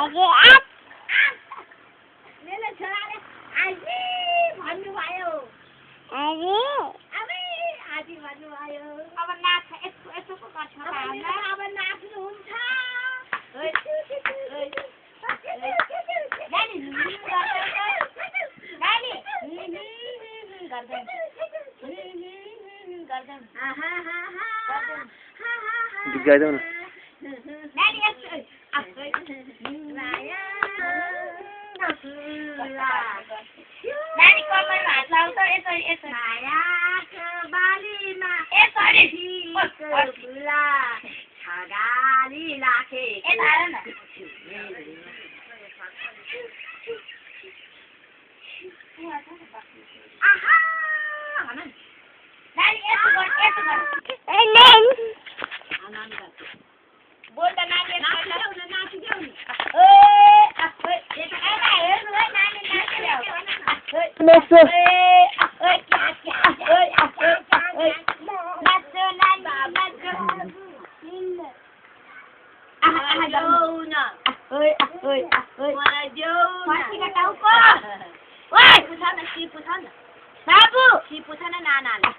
आजी आप ले छोराले आजी भन्नुभयो आजी आजी भन्नुभयो अब नाच्छ यस्तो पो गर्छ अब नाच्नु हुन्छ गीत गाइदेऊ न नानी कपालमा हात लाउँछ यसरी यसरी मायाको बालीमा यसरी फुला छगाली लाखे यता हेर न आहा भन नानी यसो गर बोल त नानी नाचिदेऊ नि हेर्नु है नानी नाचिदेऊ बाबु नानाले